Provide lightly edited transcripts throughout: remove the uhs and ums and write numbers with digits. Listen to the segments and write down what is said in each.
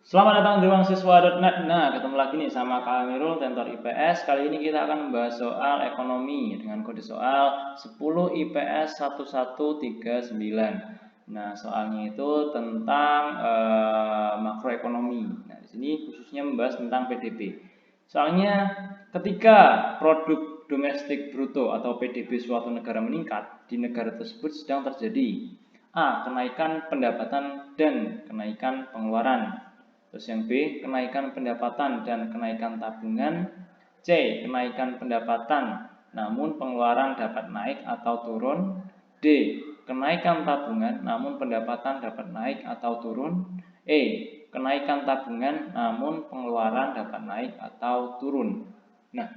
Selamat datang di ruangsiswa.net. Nah, ketemu lagi nih sama Kak Amirul, Tentor IPS. Kali ini kita akan membahas soal ekonomi dengan kode soal 10 IPS 1139. Nah, soalnya itu tentang makroekonomi. Nah, di sini khususnya membahas tentang PDB. Soalnya ketika produk domestik bruto atau PDB suatu negara meningkat, di negara tersebut sedang terjadi A. Kenaikan pendapatan dan kenaikan pengeluaran. Terus yang B, kenaikan pendapatan dan kenaikan tabungan. C, kenaikan pendapatan namun pengeluaran dapat naik atau turun. D, kenaikan tabungan namun pendapatan dapat naik atau turun. E, kenaikan tabungan namun pengeluaran dapat naik atau turun. Nah,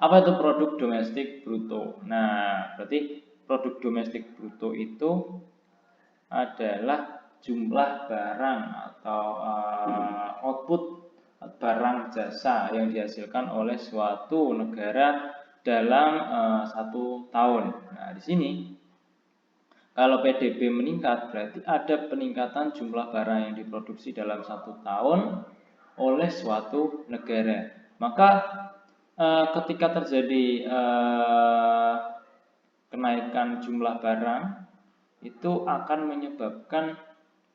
apa itu produk domestik bruto? Nah, berarti produk domestik bruto itu adalah jumlah barang atau output barang jasa yang dihasilkan oleh suatu negara dalam satu tahun. Nah, di sini kalau PDB meningkat berarti ada peningkatan jumlah barang yang diproduksi dalam satu tahun oleh suatu negara. Maka ketika terjadi kenaikan jumlah barang itu akan menyebabkan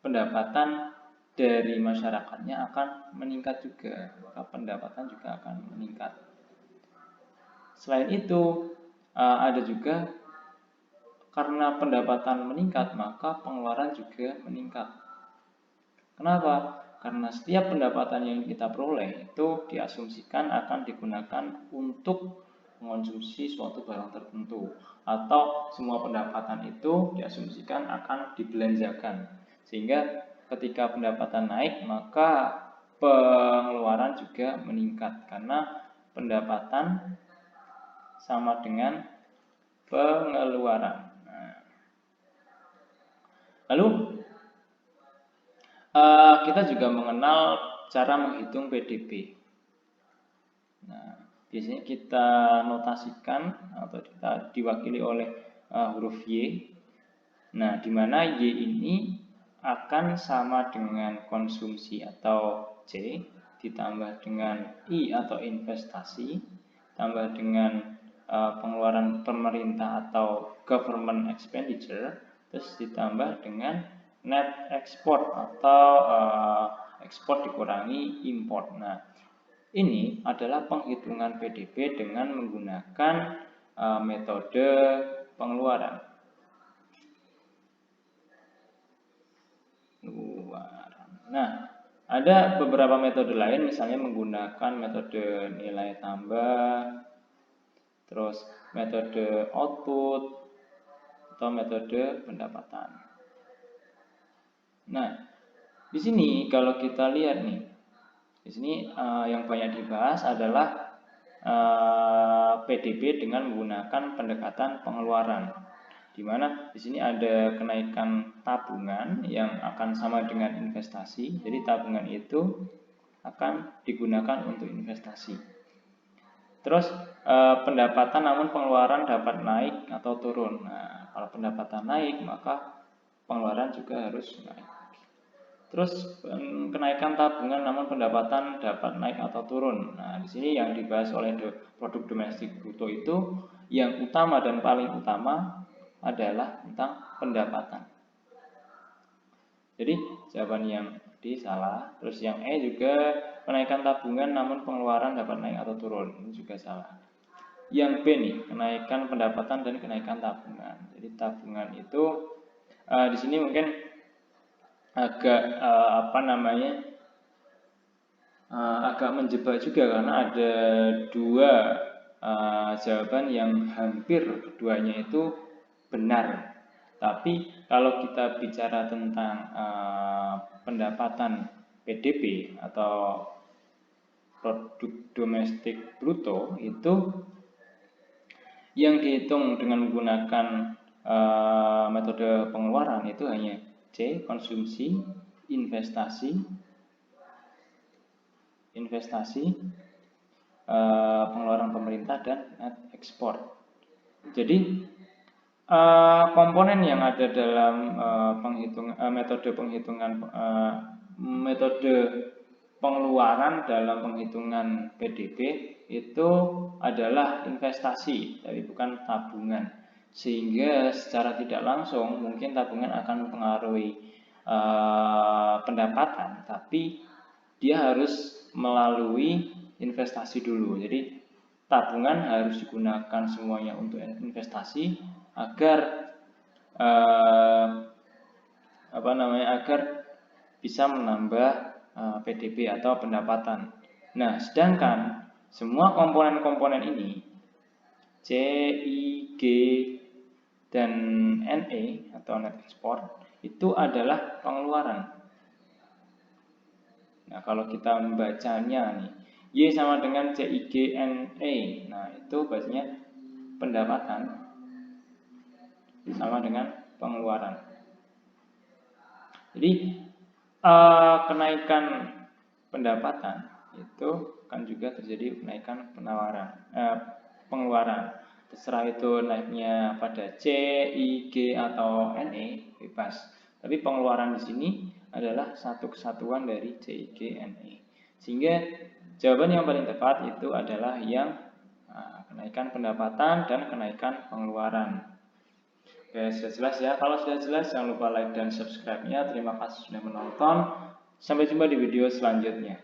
pendapatan dari masyarakatnya akan meningkat juga, maka pendapatan juga akan meningkat. Selain itu, ada juga karena pendapatan meningkat, maka pengeluaran juga meningkat. Kenapa? Karena setiap pendapatan yang kita peroleh itu diasumsikan akan digunakan untuk mengonsumsi suatu barang tertentu, atau semua pendapatan itu diasumsikan akan dibelanjakan. Sehingga ketika pendapatan naik, maka pengeluaran juga meningkat karena pendapatan sama dengan pengeluaran. Lalu kita juga mengenal cara menghitung PDB. Nah, biasanya kita notasikan atau kita diwakili oleh huruf Y. Nah, di mana Y ini akan sama dengan konsumsi atau C ditambah dengan I atau investasi tambah dengan pengeluaran pemerintah atau government expenditure, terus ditambah dengan net export atau ekspor dikurangi import. Nah, ini adalah penghitungan PDB dengan menggunakan metode pengeluaran. Nah, ada beberapa metode lain, misalnya menggunakan metode nilai tambah, terus metode output, atau metode pendapatan. Nah, di sini kalau kita lihat nih, di sini yang banyak dibahas adalah PDB dengan menggunakan pendekatan pengeluaran, di mana di sini ada kenaikan tabungan yang akan sama dengan investasi. Jadi tabungan itu akan digunakan untuk investasi. Terus pendapatan namun pengeluaran dapat naik atau turun. Nah, kalau pendapatan naik maka pengeluaran juga harus naik. Terus kenaikan tabungan namun pendapatan dapat naik atau turun. Nah, di sini yang dibahas oleh produk domestik bruto itu yang utama dan paling utama adalah tentang pendapatan. Jadi jawaban yang D salah. Terus yang E juga kenaikan tabungan namun pengeluaran dapat naik atau turun. Ini juga salah. Yang B nih, kenaikan pendapatan dan kenaikan tabungan. Jadi tabungan itu di sini mungkin agak agak menjebak juga karena ada dua jawaban yang hampir keduanya itu benar. Tapi kalau kita bicara tentang pendapatan PDB atau produk domestik bruto, itu yang dihitung dengan menggunakan metode pengeluaran itu hanya C, konsumsi, investasi, pengeluaran pemerintah, dan net ekspor. Jadi komponen yang ada dalam metode penghitungan metode pengeluaran dalam penghitungan PDB itu adalah investasi, tapi bukan tabungan. Sehingga secara tidak langsung mungkin tabungan akan mempengaruhi pendapatan, tapi dia harus melalui investasi dulu. Jadi tabungan harus digunakan semuanya untuk investasi agar agar bisa menambah PDB atau pendapatan. Nah, sedangkan semua komponen-komponen ini C, I, G, dan NE atau net export itu adalah pengeluaran. Nah, kalau kita membacanya nih, Y sama dengan CIGNE. Nah, itu bacanya pendapatan sama dengan pengeluaran. Jadi kenaikan pendapatan itu kan juga terjadi kenaikan pengeluaran. Terserah itu naiknya pada C, I, G atau NE bebas. Tapi pengeluaran di sini adalah satu kesatuan dari C, I, G, NE. Sehingga jawaban yang paling tepat itu adalah yang kenaikan pendapatan dan kenaikan pengeluaran. Oke, sudah jelas ya. Kalau sudah jelas, jangan lupa like dan subscribe-nya. Terima kasih sudah menonton. Sampai jumpa di video selanjutnya.